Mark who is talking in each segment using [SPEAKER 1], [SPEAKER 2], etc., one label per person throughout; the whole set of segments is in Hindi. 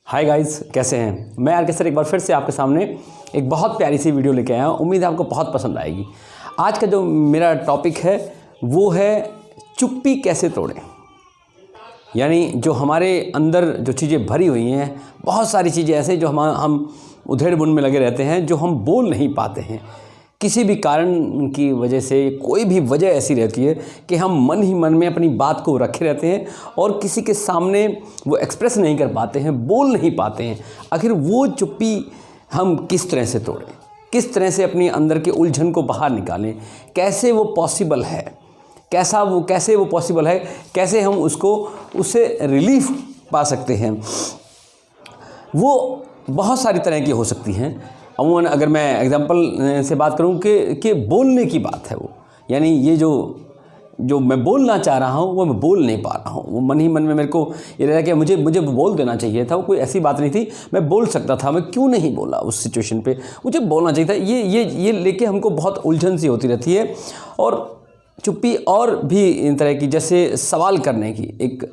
[SPEAKER 1] हाय गाइस, कैसे हैं। मैं आर के सर एक बार फिर से आपके सामने एक बहुत प्यारी सी वीडियो लेके आया हूँ। उम्मीद है आपको बहुत पसंद आएगी। आज का जो मेरा टॉपिक है वो है चुप्पी कैसे तोड़ें। यानी जो हमारे अंदर जो चीज़ें भरी हुई हैं, बहुत सारी चीज़ें ऐसे जो हम उधेड़-बुन में लगे रहते हैं, जो हम बोल नहीं पाते हैं किसी भी कारण की वजह से। कोई भी वजह ऐसी रहती है कि हम मन ही मन में अपनी बात को रखे रहते हैं और किसी के सामने वो एक्सप्रेस नहीं कर पाते हैं, बोल नहीं पाते हैं। आखिर वो चुप्पी हम किस तरह से तोड़ें, किस तरह से अपनी अंदर के उलझन को बाहर निकालें, कैसे वो पॉसिबल है, कैसे वो पॉसिबल है, कैसे हम उससे रिलीफ पा सकते हैं। वो बहुत सारी तरह की हो सकती हैं। अमूमन अगर मैं एग्जांपल से बात करूं कि बोलने की बात है, वो यानी ये जो मैं बोलना चाह रहा हूं वो मैं बोल नहीं पा रहा हूं। वो मन ही मन में मेरे को ये लगा कि मुझे बोल देना चाहिए था। वो कोई ऐसी बात नहीं थी, मैं बोल सकता था, मैं क्यों नहीं बोला उस सिचुएशन पे, मुझे बोलना चाहिए था। ये लेके हमको बहुत उलझन सी होती रहती है। और चुप्पी और भी इन तरह की, जैसे सवाल करने की, एक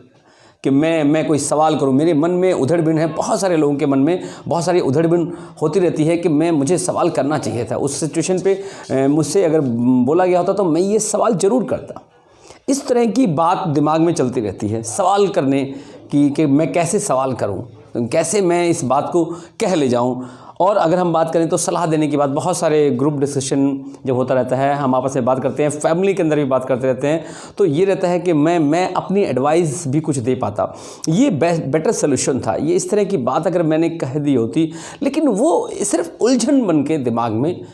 [SPEAKER 1] कि मैं कोई सवाल करूं, मेरे मन में उधड़-बुन है। बहुत सारे लोगों के मन में बहुत सारी उधड़-बुन होती रहती है कि मुझे सवाल करना चाहिए था उस सिचुएशन पे। मुझसे अगर बोला गया होता तो मैं ये सवाल ज़रूर करता। इस तरह की बात दिमाग में चलती रहती है, सवाल करने की कि मैं कैसे सवाल करूं, कैसे मैं इस बात को कह ले जाऊं। और अगर हम बात करें तो सलाह देने की बात, बहुत सारे ग्रुप डिस्कशन जब होता रहता है, हम आपस में बात करते हैं, फैमिली के अंदर भी बात करते रहते हैं, तो ये रहता है कि मैं अपनी एडवाइस भी कुछ दे पाता। ये बेटर सोल्यूशन था। ये इस तरह की बात अगर मैंने कह दी होती, लेकिन वो सिर्फ उलझन बन के दिमाग में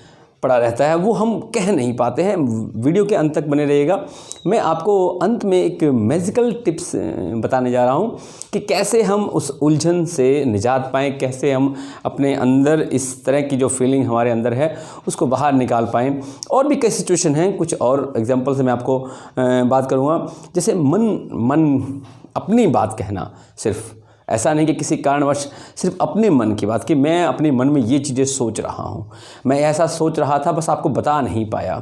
[SPEAKER 1] पड़ा रहता है, वो हम कह नहीं पाते हैं। वीडियो के अंत तक बने रहिएगा। मैं आपको अंत में एक मैजिकल टिप्स बताने जा रहा हूं कि कैसे हम उस उलझन से निजात पाएँ, कैसे हम अपने अंदर इस तरह की जो फीलिंग हमारे अंदर है उसको बाहर निकाल पाएँ। और भी कई सिचुएशन हैं, कुछ और एग्जांपल से मैं आपको बात करूँगा। जैसे मन अपनी बात कहना, सिर्फ ऐसा नहीं कि किसी कारणवश सिर्फ अपने मन की बात, कि मैं अपने मन में ये चीज़ें सोच रहा हूँ, मैं ऐसा सोच रहा था, बस आपको बता नहीं पाया।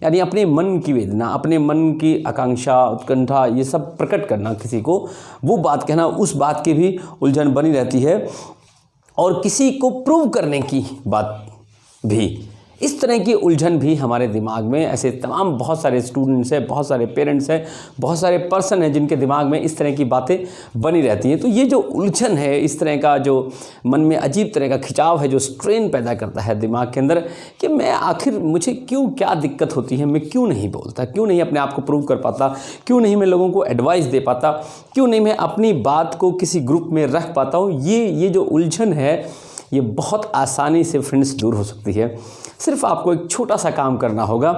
[SPEAKER 1] यानी अपने मन की वेदना, अपने मन की आकांक्षा, उत्कंठा, ये सब प्रकट करना किसी को, वो बात कहना, उस बात की भी उलझन बनी रहती है। और किसी को प्रूव करने की बात भी, इस तरह की उलझन भी हमारे दिमाग में, ऐसे तमाम बहुत सारे स्टूडेंट्स हैं, बहुत सारे पेरेंट्स हैं, बहुत सारे पर्सन हैं जिनके दिमाग में इस तरह की बातें बनी रहती हैं। तो ये जो उलझन है, इस तरह का जो मन में अजीब तरह का खिंचाव है, जो स्ट्रेन पैदा करता है दिमाग के अंदर कि मैं आखिर मुझे क्यों, क्या दिक्कत होती है, मैं क्यों नहीं बोलता, क्यों नहीं अपने आप को प्रूव कर पाता, क्यों नहीं मैं लोगों को एडवाइस दे पाता, क्यों नहीं मैं अपनी बात को किसी ग्रुप में रख पाता हूँ। ये जो उलझन है, ये बहुत आसानी से फ्रेंड्स दूर हो सकती है। सिर्फ आपको एक छोटा सा काम करना होगा।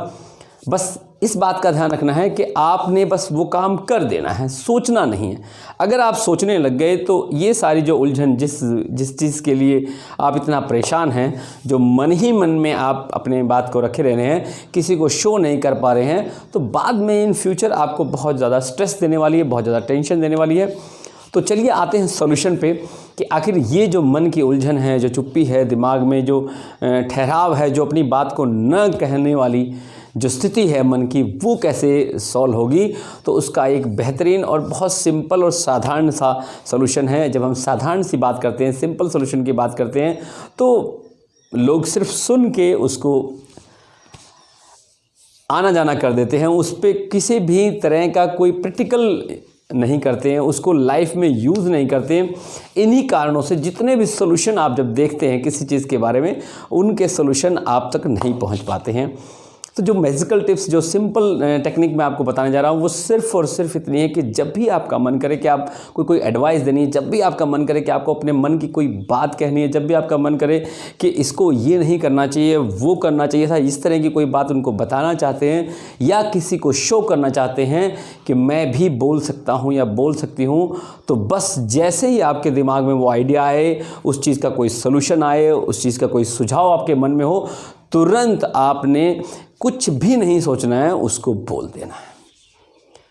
[SPEAKER 1] बस इस बात का ध्यान रखना है कि आपने बस वो काम कर देना है, सोचना नहीं है। अगर आप सोचने लग गए तो ये सारी जो उलझन, जिस चीज़ के लिए आप इतना परेशान हैं, जो मन ही मन में आप अपने बात को रखे रह रहे हैं, किसी को शो नहीं कर पा रहे हैं, तो बाद में इन फ्यूचर आपको बहुत ज़्यादा स्ट्रेस देने वाली है, बहुत ज़्यादा टेंशन देने वाली है। तो चलिए आते हैं सॉल्यूशन पे कि आखिर ये जो मन की उलझन है, जो चुप्पी है दिमाग में, जो ठहराव है, जो अपनी बात को न कहने वाली जो स्थिति है मन की, वो कैसे सॉल्व होगी। तो उसका एक बेहतरीन और बहुत सिंपल और साधारण सा सॉल्यूशन है। जब हम साधारण सी बात करते हैं, सिंपल सॉल्यूशन की बात करते हैं, तो लोग सिर्फ सुन के उसको आना जाना कर देते हैं, उस पर किसी भी तरह का कोई प्रैक्टिकल नहीं करते हैं, उसको लाइफ में यूज़ नहीं करते हैं। इन्हीं कारणों से जितने भी सॉल्यूशन आप जब देखते हैं किसी चीज़ के बारे में, उनके सॉल्यूशन आप तक नहीं पहुंच पाते हैं। तो जो मैजिकल टिप्स, जो सिंपल टेक्निक मैं आपको बताने जा रहा हूँ, वो सिर्फ और सिर्फ इतनी है कि जब भी आपका मन करे कि आप कोई एडवाइस देनी है, जब भी आपका मन करे कि आपको अपने मन की कोई बात कहनी है, जब भी आपका मन करे कि इसको ये नहीं करना चाहिए, वो करना चाहिए था, इस तरह की कोई बात उनको बताना चाहते हैं, या किसी को शो करना चाहते हैं कि मैं भी बोल सकता हूँ या बोल सकती हूँ, तो बस जैसे ही आपके दिमाग में वो आइडिया आए, उस चीज़ का कोई सोल्यूशन आए, उस चीज़ का कोई सुझाव आपके मन में हो, तुरंत आपने कुछ भी नहीं सोचना है, उसको बोल देना है।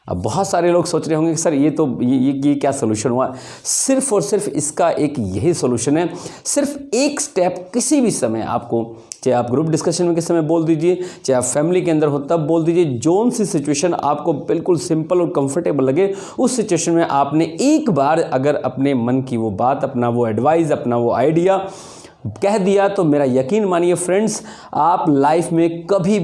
[SPEAKER 1] अब बहुत सारे लोग सोच रहे होंगे कि सर ये क्या सोल्यूशन हुआ। सिर्फ और सिर्फ इसका एक यही सोल्यूशन है। सिर्फ एक स्टेप किसी भी समय आपको, चाहे आप ग्रुप डिस्कशन में किस समय बोल दीजिए, चाहे आप फैमिली के अंदर हो तब बोल दीजिए, जोन सी सिचुएशन आपको बिल्कुल सिंपल और कंफर्टेबल लगे, उस सिचुएशन में आपने एक बार अगर अपने मन की वो बात, अपना वो एडवाइस, अपना वो आइडिया कह दिया, तो मेरा यकीन मानिए फ्रेंड्स, आप लाइफ में कभी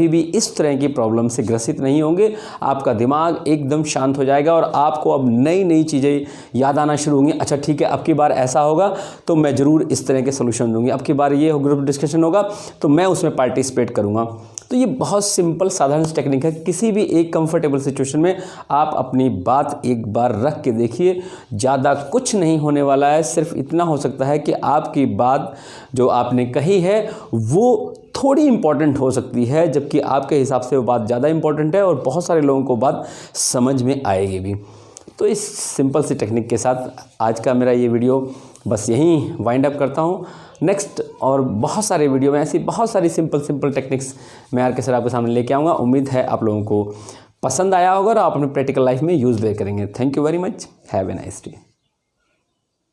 [SPEAKER 1] भी इस तरह की प्रॉब्लम से ग्रसित नहीं होंगे। आपका दिमाग एकदम शांत हो जाएगा और आपको अब नई नई चीज़ें याद आना शुरू होंगी। अच्छा ठीक है, अब की बार ऐसा होगा तो मैं ज़रूर इस तरह के सोल्यूशन दूंगी, अब की बार ये ग्रुप डिस्कशन होगा तो मैं उसमें पार्टिसिपेट करूँगा। तो ये बहुत सिंपल साधारण टेक्निक है। किसी भी एक कंफर्टेबल सिचुएशन में आप अपनी बात एक बार रख के देखिए, ज़्यादा कुछ नहीं होने वाला है। सिर्फ इतना हो सकता है कि आपकी बात जो आपने कही है वो थोड़ी इम्पॉर्टेंट हो सकती है, जबकि आपके हिसाब से वो बात ज़्यादा इम्पॉर्टेंट है और बहुत सारे लोगों को बात समझ में आएगी भी। तो इस सिंपल सी टेक्निक के साथ आज का मेरा ये वीडियो बस यहीं वाइंड अप करता हूँ। नेक्स्ट और बहुत सारे वीडियो में ऐसी बहुत सारी सिंपल टेक्निक्स मैं यार के सर आपके सामने लेके आऊँगा। उम्मीद है आप लोगों को पसंद आया होगा और आप अपने प्रैक्टिकल लाइफ में यूज़ भी करेंगे। Thank you very much, have a nice day.